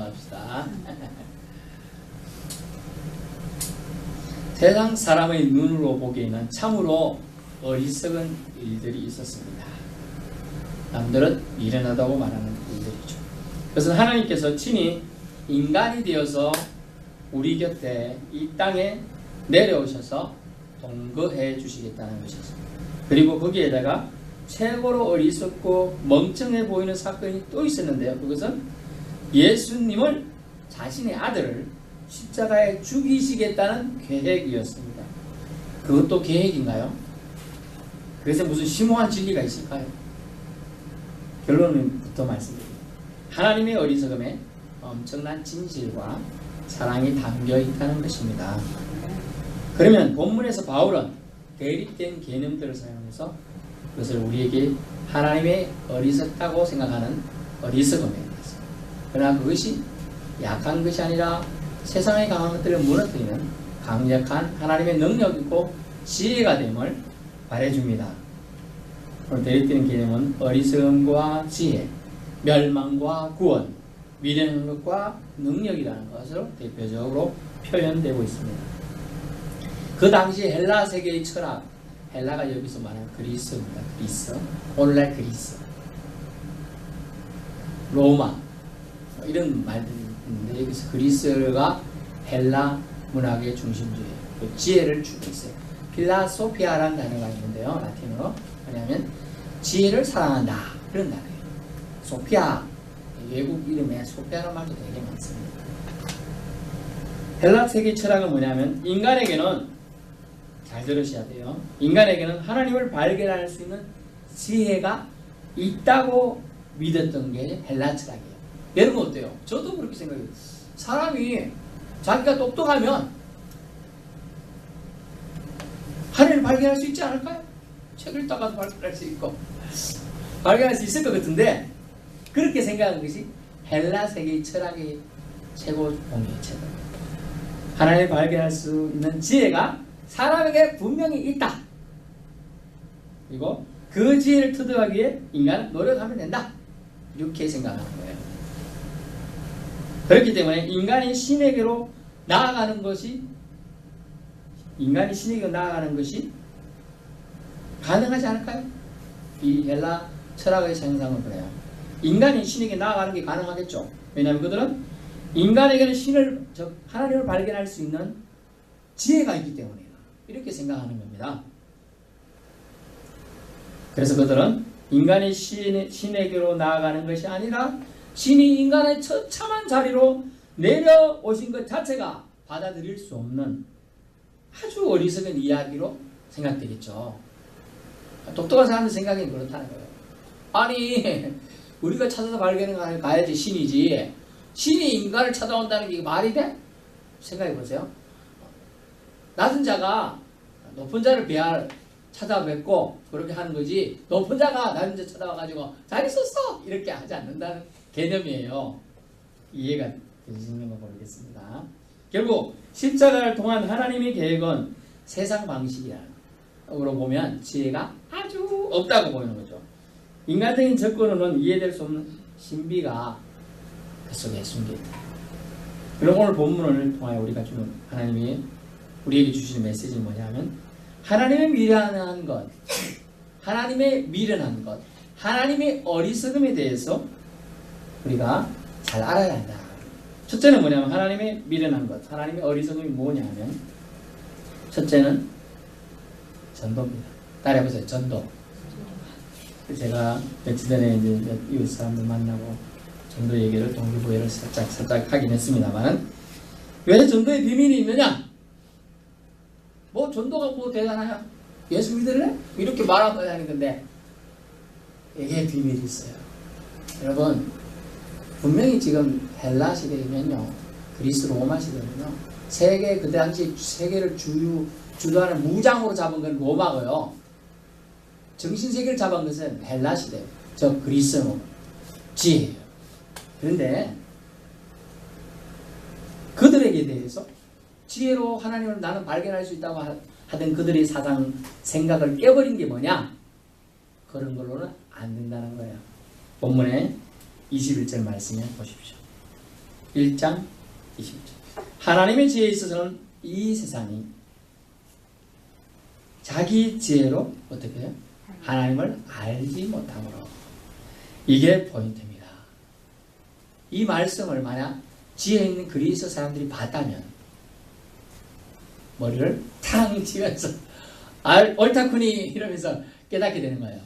합시다. 세상 사람의 눈으로 보기에는 참으로 어리석은 일들이 있었습니다. 남들은 미련하다고 말하는 일들이죠. 그것은 하나님께서 친히 인간이 되어서 우리 곁에 이 땅에 내려오셔서 동거해 주시겠다는 것이었습니다. 그리고 거기에다가 최고로 어리석고 멍청해 보이는 사건이 또 있었는데요. 그것은 예수님을 자신의 아들을 십자가에 죽이시겠다는 계획이었습니다. 그것도 계획인가요? 그래서 무슨 심오한 진리가 있을까요? 결론부터 말씀드립니다. 하나님의 어리석음에 엄청난 진실과 사랑이 담겨 있다는 것입니다. 그러면 본문에서 바울은 대립된 개념들을 사용해서 그것을 우리에게 하나님의 어리석다고 생각하는 어리석음에 대해서, 그러나 그것이 약한 것이 아니라 세상의 강한 것들을 무너뜨리는 강력한 하나님의 능력이고 지혜가 됨을 말해줍니다. 오늘 대립되는 개념은 어리석음과 지혜, 멸망과 구원, 미련한 것과 능력이라는 것으로 대표적으로 표현되고 있습니다. 그 당시 헬라 세계의 철학, 헬라가 여기서 말하는 그리스입니다. 그리스, 오늘날 그리스, 로마 이런 말들이 있는데 여기서 그리스가 헬라 문학의 중심지예요. 그 지혜를 주고 있어요. 필라소피아라는 단어가 있는데요. 라틴어로 뭐냐면 지혜를 사랑한다 그런 단어예요. 소피아, 외국 이름에 소피아라는 말도 되게 많습니다. 헬라 세계 철학은 뭐냐면 인간에게는, 잘 들으셔야 돼요, 인간에게는 하나님을 발견할 수 있는 지혜가 있다고 믿었던 게 헬라 철학이에요. 여러분 어때요? 저도 그렇게 생각해요. 사람이 자기가 똑똑하면 하나님을 발견할 수 있지 않을까요? 책을 읽다가도 발견할 수 있고 발견할 수 있을 것 같은데, 그렇게 생각하는 것이 헬라 세계의 철학의 최고봉이에요. 최고. 하나님을 발견할 수 있는 지혜가 사람에게 분명히 있다. 그리고 그 지혜를 터득하기 위해 인간은 노력하면 된다. 이렇게 생각하는 거예요. 그렇기 때문에 인간이 신에게로 나아가는 것이 가능하지 않을까요? 이 헬라 철학의 생상은 그래요. 인간이 신에게 나아가는 게 가능하겠죠. 왜냐하면 그들은 인간에게는 신을, 즉 하나님을 발견할 수 있는 지혜가 있기 때문이에요. 이렇게 생각하는 겁니다. 그래서 그들은 인간이 신에게로 나아가는 것이 아니라 신이 인간의 처참한 자리로 내려오신 것 자체가 받아들일 수 없는 아주 어리석은 이야기로 생각되겠죠. 똑똑한 사람들 생각이 그렇다는 거예요. 아니, 우리가 찾아서 발견해 가야지 신이지, 신이 인간을 찾아온다는 게 말이 돼? 생각해 보세요. 낮은 자가 높은 자를 찾아뵙고 그렇게 하는 거지, 높은 자가 낮은 자 찾아와가지고 잘 있었어 이렇게 하지 않는다는 개념이에요. 이해가 되시는 거 모르겠습니다. 결국 십자가를 통한 하나님의 계획은 세상 방식이라는 으로 보면 지혜가 아주 없다고 보이는 거죠. 인간적인 접근으로는 이해될 수 없는 신비가 그 속에 숨겨있다. 그럼 오늘 본문을 통하여 우리가 주는 하나님이 우리에게 주시는 메시지는 뭐냐면, 하나님의 미련한 것, 하나님의 어리석음에 대해서 우리가 잘 알아야 한다. 첫째는 뭐냐면 하나님의 미련한 것, 하나님의 어리석음이 뭐냐면, 첫째는 전도입니다. 따라해보세요. 전도. 제가 며칠 전에 이제 이웃 사람들 만나고 전도 얘기를, 동기부여를 살짝 하긴 했습니다만, 왜 전도의 비밀이 있느냐? 뭐 전도가 뭐 대단하냐? 예수 믿을래? 이렇게 말하면 하는 건데, 이게 비밀이 있어요. 여러분, 분명히 지금 헬라 시대이면요, 그리스 로마 시대면요, 그 당시 세계를 주도하는 무장으로 잡은 건 로마고요, 정신세계를 잡은 것은 헬라 시대, 저 그리스 로마 지혜예요. 그런데 그들에게 대해서 지혜로 하나님을 나는 발견할 수 있다고 하던 그들의 사상 생각을 깨버린 게 뭐냐? 그런 걸로는 안 된다는 거예요. 본문에 21절 말씀에 보십시오. 1장 20절. 하나님의 지혜에 있어서는 이 세상이 자기 지혜로 어떻게 해요? 하나님을 알지 못함으로. 이게 포인트입니다. 이 말씀을 만약 지혜 있는 그리스 사람들이 봤다면 머리를 탕 치면서 옳다쿠니 이러면서 깨닫게 되는 거예요.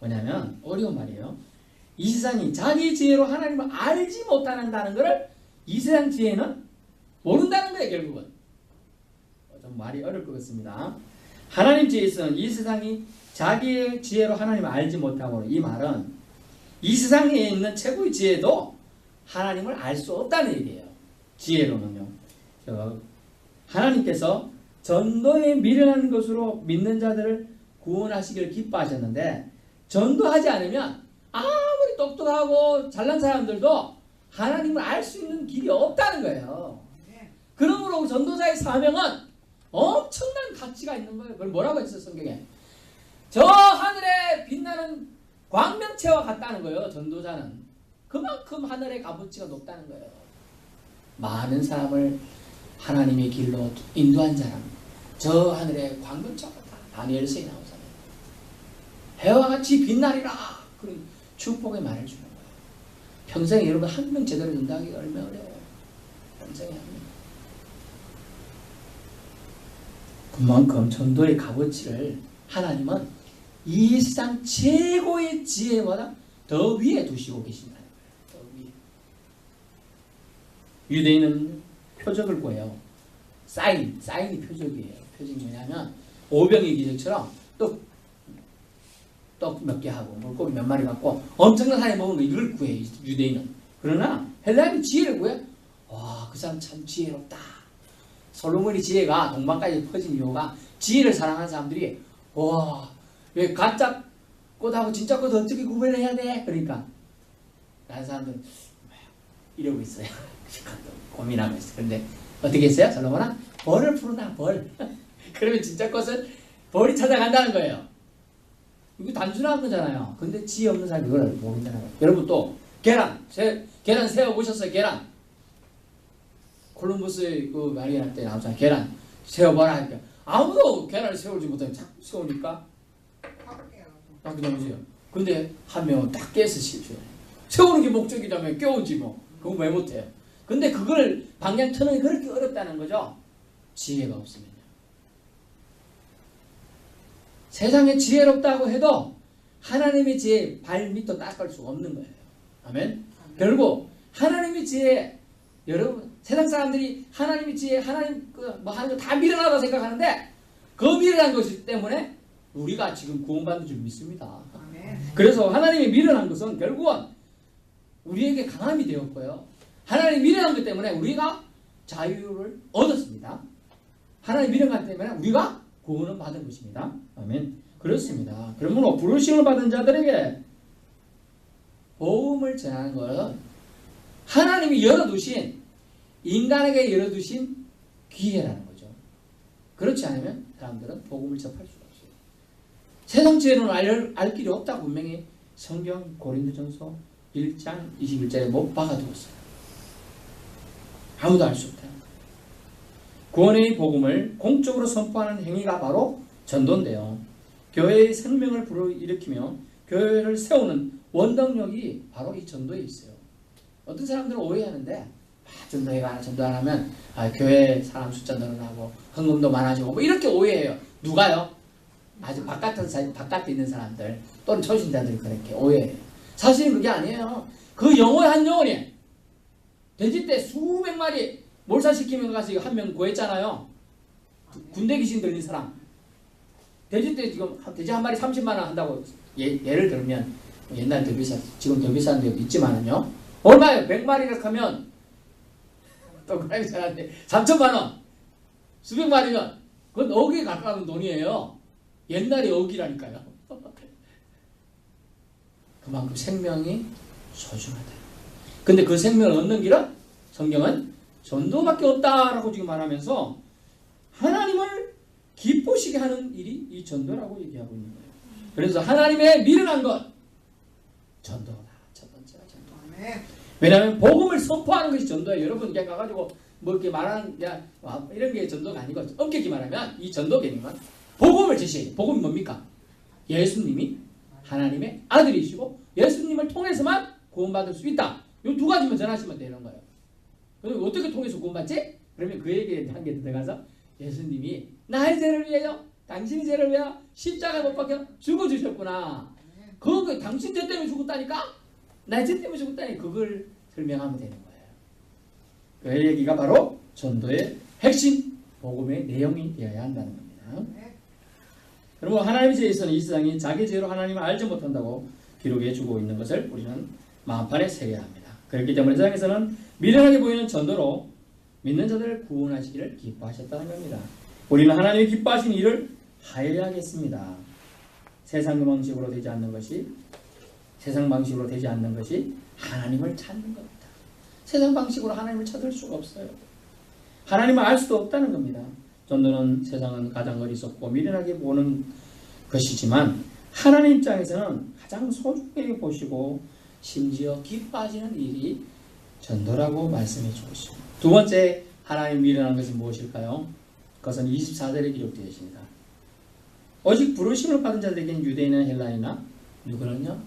뭐냐면 어려운 말이에요. 이 세상이 자기 지혜로 하나님을 알지 못한다는 것을 이 세상 지혜는 모른다는 거예요. 결국은 좀 말이 어려울 것 같습니다. 하나님 지혜에 있어서는 이 세상이 자기의 지혜로 하나님을 알지 못함으로. 이 말은 이 세상에 있는 최고의 지혜도 하나님을 알 수 없다는 얘기예요. 지혜로는요. 하나님께서 전도에 미련한 것으로 믿는 자들을 구원하시기를 기뻐하셨는데 전도하지 않으면 아무리 똑똑하고 잘난 사람들도 하나님을 알 수 있는 길이 없다는 거예요. 그러므로 전도자의 사명은 엄청난 가치가 있는 거예요. 그걸 뭐라고 했어요, 성경에? 저 하늘에 빛나는 광명체와 같다는 거예요. 전도자는 그만큼 하늘의 값어치가 높다는 거예요. 많은 사람을 하나님의 길로 인도한 사람, 저 하늘의 광명체와 같다. 다니엘서에 나온 사람. 해와 같이 빛나리라. 그런 축복의 말을 주는 거예요. 평생에 여러분 한 명 제대로 전도하기가 얼마나 어려워요. 평생에 한 명. 그만큼 전도의 값어치를 하나님은 이 세상 최고의 지혜보다 더 위에 두시고 계신다는 거예요. 더 위에. 유대인은 표적을 구해요. 사인이 표적이에요. 표적이 뭐냐면 오병이 기적처럼 떡 몇 개 하고 물고기 몇 마리 갖고 엄청난 사람이 먹은 거 이걸 구해 유대인은. 그러나 헬라인은 지혜를 구해. 와, 그 사람 참 지혜롭다. 솔로몬의 지혜가 동방까지 퍼진 이유가 지혜를 사랑하는 사람들이 와, 왜 가짜 꽃하고 진짜 꽃 어떻게 구별해야 돼? 그러니까 다른 사람들은 이러고 있어요. 고민하고 있어요. 그런데 어떻게 했어요? 솔로몬은 벌을 푸른다. 벌. 그러면 진짜 꽃은 벌이 찾아간다는 거예요. 이거 단순한 거잖아요. 근데 지혜 없는 사람이 이걸 모른다는 거예요. 여러분 또 계란 세워 보셨어요? 계란. 콜럼버스의 그 마리아 때 나오잖아요. 계란 세워봐라 하니까 아무도 계란을 세우지 못하면 자꾸 세우니까 딱 그러면서요. 근데 한 명은 딱 깨서 세우는 게 목적이라면 깨우지 뭐. 그거 왜 못해요? 근데 그걸 방향 트는 게 그렇게 어렵다는 거죠. 지혜가 없으면요. 세상에 지혜롭다고 해도 하나님의 지혜 발 밑도 닦을 수 없는 거예요. 아멘. 결국 하나님의 지혜, 여러분 세상 사람들이 하나님의 지혜, 하나님 뭐 하는 거 다 미련하다고 생각하는데 그 미련한 것이기 때문에 우리가 지금 구원받는 줄 믿습니다. 그래서 하나님이 미련한 것은 결국은 우리에게 강함이 되었고요. 하나님이 미련한 것 때문에 우리가 자유를 얻었습니다. 하나님 미련한 것 때문에 우리가 구원을 받은 것입니다. 아멘. 그렇습니다. 그러므로 부르심을 받은 자들에게 복음을 전하는 것은 하나님이 열어두신, 인간에게 열어두신 기회라는 거죠. 그렇지 않으면 사람들은 복음을 접할 수가 없어요. 세상 지혜로는 알 길이 없다고 분명히 성경 고린도전서 1장 21절에 못 박아두었어요. 아무도 알 수 없다. 구원의 복음을 공적으로 선포하는 행위가 바로 전도인데요. 교회의 생명을 불러일으키며 교회를 세우는 원동력이 바로 이 전도에 있어요. 어떤 사람들은 오해하는데 전도 안 하면 교회 사람 숫자 늘어나고 헌금도 많아지고 뭐 이렇게 오해해요. 누가요? 아주 바깥에 있는 사람들 또는 초신자들이 그렇게 오해해요. 사실은 그게 아니에요. 그 영혼 한 영혼이 돼지 때 수백 마리 몰살시키면 가서 한 명 구했잖아요. 군대 귀신 들린 사람. 돼지 때 지금 돼지 한 마리 30만 원 한다고 예를 들면 옛날 더 비쌌, 지금 더 비싼 데도 있지만은요. 얼마예요? 100마리를 하면 또 그라이 잘하는데 3천만 원. 수백 마리면 그건 억에 가까운 돈이에요. 옛날에 억이라니까요. 그만큼 생명이 소중하다. 근데 그 생명을 얻는 길은 성경은 전도밖에 없다라고 지금 말하면서 하나님을 기쁘시게 하는 일이 이 전도라고 얘기하고 있는 거예요. 그래서 하나님의 미련한 것 전도다. 첫 번째가 전도. 왜냐하면 복음을 선포하는 것이 전도예요. 여러분 그냥 가가지고 뭐 이렇게 말하는 이런 게 전도가 아니고, 엄격히 말하면 이 전도 개념은 복음을 제시해요. 복음이 뭡니까? 예수님이 하나님의 아들이시고 예수님을 통해서만 구원받을 수 있다. 이 두 가지만 전하시면 되는 거예요. 그럼 어떻게 통해서 구원받지? 그러면 그 얘기에 한 개 더 들어가서 예수님이 나의 죄를 위하여, 당신의 죄를 위하여 십자가에 못 박혀 죽어주셨구나. 그거 당신 죄 때문에 죽었다니까? 나의 죄 때문에 죽었다니. 그걸 설명하면 되는 거예요. 그 얘기가 바로 전도의 핵심 복음의 내용이 되어야 한다는 겁니다. 그리고 하나님의 죄에서는 이 세상이 자기 죄로 하나님을 알지 못한다고 기록해 주고 있는 것을 우리는 마음판에 새겨야 합니다. 그렇기 때문에 세상에서는 미련하게 보이는 전도로 믿는 자들을 구원하시기를 기뻐하셨다는 겁니다. 우리는 하나님이 기뻐하시는 일을 하여야겠습니다. 세상 방식으로 되지 않는 것이 하나님을 찾는 겁니다. 세상 방식으로 하나님을 찾을 수가 없어요. 하나님을 알 수도 없다는 겁니다. 전도는 세상은 가장 어리석고 미련하게 보는 것이지만 하나님 입장에서는 가장 소중하게 보시고 심지어 기뻐하시는 일이 전도라고 말씀해 주고 있습니다. 두 번째 하나님 미련한 것은 무엇일까요? 그것은 24절에 기록되어 있습니다. 오직 부르심을 받은 자들에게는 유대인이나 헬라이나 누구는요?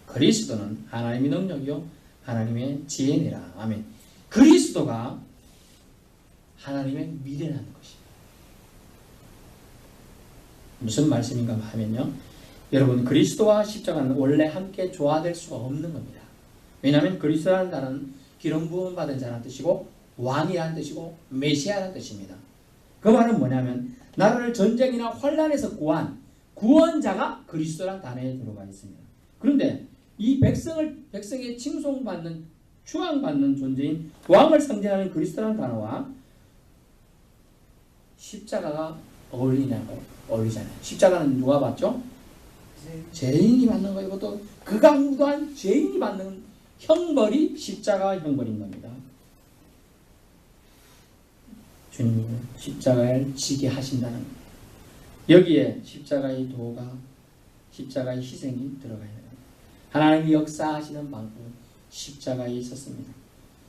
그리스도는 하나님의 능력이요 하나님의 지혜니라. 아멘. 그리스도가 하나님의 미련한 것입니다. 무슨 말씀인가 하면요, 여러분 그리스도와 십자가는 원래 함께 조화될 수가 없는 겁니다. 왜냐하면 그리스도라는 단어는 기름 부음 받은 자라는 뜻이고 왕이라는 뜻이고 메시아라는 뜻입니다. 그 말은 뭐냐면 나라를 전쟁이나 환란에서 구한 구원자가 그리스도라는 단어에 들어가 있습니다. 그런데 이 백성의 칭송받는 추앙받는 존재인 왕을 상징하는 그리스도라는 단어와 십자가가 어울리냐고요? 어울리잖아요. 십자가는 누가 받죠? 죄인이 받는 거예요. 이것도 극악무도한 죄인이 받는 형벌이 십자가 형벌인 겁니다. 주님이 십자가를 지게 하신다는 겁니다. 여기에 십자가의 도가, 십자가의 희생이 들어가 있는 겁니다. 하나님이 역사하시는 방법은 십자가에 있었습니다.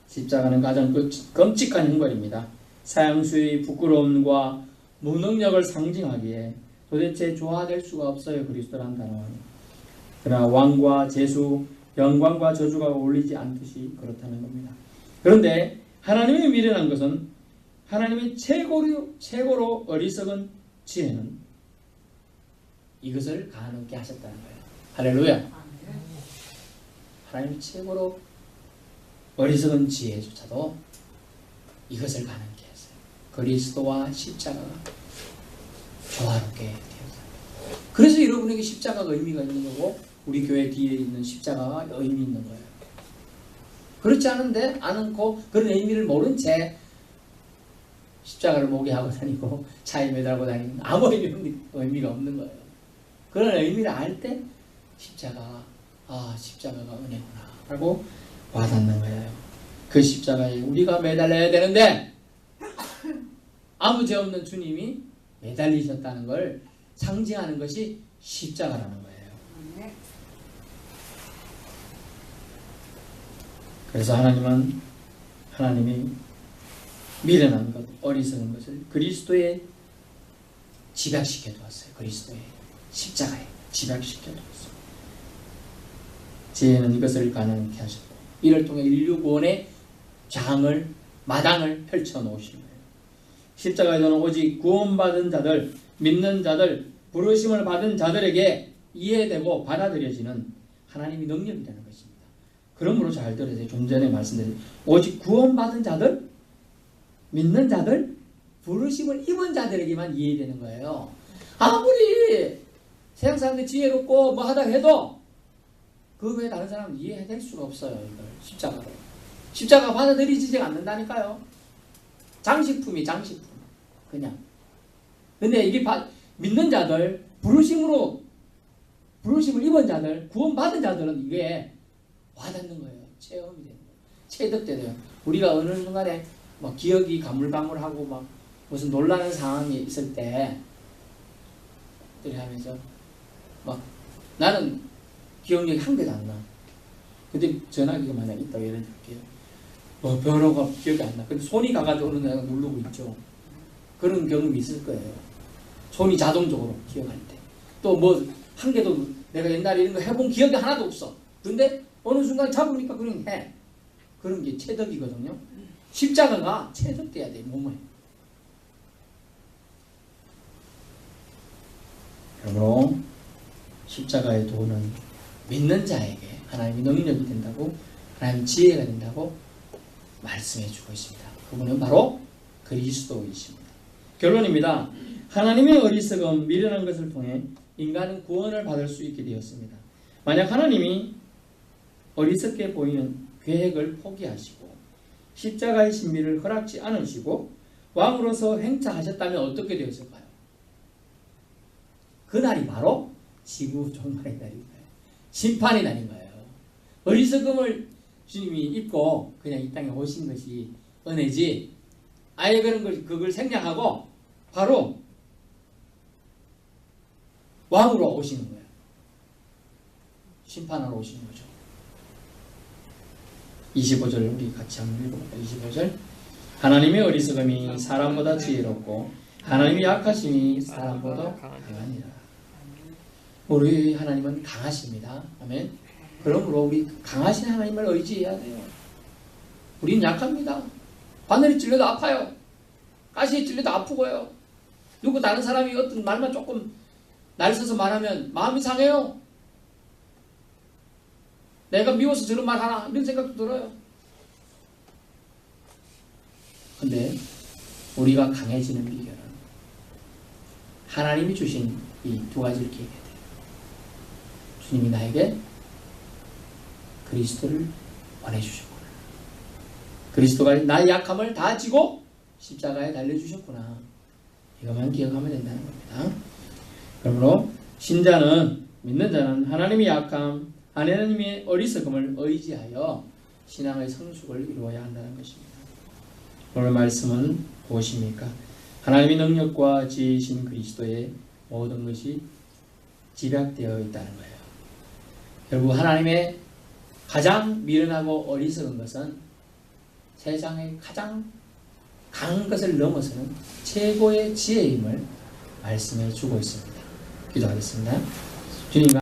십자가는 가장 끔찍한 형벌입니다. 사형수의 부끄러움과 무능력을 상징하기에 도대체 조화될 수가 없어요. 그리스도라는 단어는. 그러나 왕과 제수, 영광과 저주가 어울리지 않듯이 그렇다는 겁니다. 그런데 하나님의 미련한 것은 하나님의 최고로 어리석은 지혜는 이것을 가능케 하셨다는 거예요. 할렐루야. 하나님의 최고로 어리석은 지혜조차도 이것을 가능케 했어요. 그리스도와 십자가가 조화롭게 되었어요. 그래서 여러분에게 십자가가 의미가 있는 거고 우리 교회 뒤에 있는 십자가가 의미 있는 거예요. 그렇지 않은데 않고 그런 의미를 모른 채 십자가를 목에 하고 다니고 차에 매달고 다니는 아무 의미가 없는 거예요. 그런 의미를 알 때 십자가가 은혜구나 라고 와닿는 거예요. 그 십자가에 우리가 매달려야 되는데 아무 죄 없는 주님이 매달리셨다는 걸 상징하는 것이 십자가라는 거예요. 그래서 하나님이 미련한 것, 어리석은 것을 그리스도에 집약시켜 두었어요. 그리스도의 십자가에 집약시켜 두었어요. 지혜는 이것을 가능케 하셨고 이를 통해 인류 구원의 마당을 펼쳐 놓으신 거예요. 십자가에서는 오직 구원받은 자들, 믿는 자들, 부르심을 받은 자들에게 이해되고 받아들여지는 하나님의 능력이라는 것입니다. 그러므로 잘 들으세요. 좀 전에 말씀드린 오직 구원받은 자들, 믿는 자들, 부르심을 입은 자들에게만 이해되는 거예요. 아무리 세상 사람들이 지혜롭고 뭐 하다 해도 그 외에 다른 사람은 이해될 수가 없어요. 이걸 십자가로. 십자가 받아들이지 않는다니까요. 장식품이 장식품. 그냥. 근데 이게 믿는 자들, 부르심을 입은 자들, 구원받은 자들은 이게 와닿는 거예요. 체험이 되는 거예요. 체득되는. 우리가 어느 순간에 막 기억이 가물가물하고 막 무슨 놀라는 상황이 있을 때 하면서 막 나는 기억력이 한 개도 안 나. 근데 전화기가 만약 있다고 예를 들게요. 번호가 기억이 안 나. 근데 손이 가가지고 어느 내가 누르고 있죠. 그런 경험이 있을 거예요. 손이 자동적으로 기억할 때. 또 뭐 한 개도 내가 옛날에 이런 거 해본 기억이 하나도 없어. 근데 어느 순간 잡으니까 그냥 해. 그런 게 체득이거든요. 십자가가 체득돼야 돼, 몸에. 그러므로 십자가의 도는 믿는 자에게 하나님의 능력이 된다고, 하나님의 지혜가 된다고 말씀해 주고 있습니다. 그분은 바로 그리스도이십니다. 결론입니다. 하나님의 어리석음, 미련한 것을 통해 인간은 구원을 받을 수 있게 되었습니다. 만약 하나님이 어리석게 보이는 계획을 포기하시고 십자가의 신비를 허락지 않으시고 왕으로서 행차하셨다면 어떻게 되었을까요? 그날이 바로 지구 종말의 날인 거예요. 심판의 날인 거예요. 어리석음을 주님이 입고 그냥 이 땅에 오신 것이 은혜지, 아예 그걸 생략하고 바로 왕으로 오시는 거예요. 심판하러 오시는 거죠. 25절 우리 같이 한번 읽어볼까요? 25절. 하나님의 어리석음이 사람보다 지혜롭고 하나님의 약하심이 사람보다 강하니라. 우리 하나님은 강하십니다. 아멘. 그러므로 우리 강하신 하나님을 의지해야 돼요. 우리는 약합니다. 바늘이 찔려도 아파요. 가시에 찔려도 아프고요. 누구 다른 사람이 어떤 말만 조금 날 써서 말하면 마음이 상해요. 내가 미워서 저런 말 하나 이런 생각도 들어요. 근데 우리가 강해지는 비결은 하나님이 주신 이 두 가지를 기억해야 돼요. 주님이 나에게 그리스도를 보내주셨구나. 그리스도가 나의 약함을 다 지고 십자가에 달려주셨구나. 이것만 기억하면 된다는 겁니다. 그러므로 신자는, 믿는 자는 하나님의 약함, 하나님의 어리석음을 의지하여 신앙의 성숙을 이루어야 한다는 것입니다. 오늘 말씀은 무엇입니까? 하나님의 능력과 지혜이신 그리스도의 모든 것이 집약되어 있다는 거예요. 결국 하나님의 가장 미련하고 어리석은 것은 세상의 가장 강한 것을 넘어서는 최고의 지혜임을 말씀해 주고 있습니다. 기도하겠습니다. 주님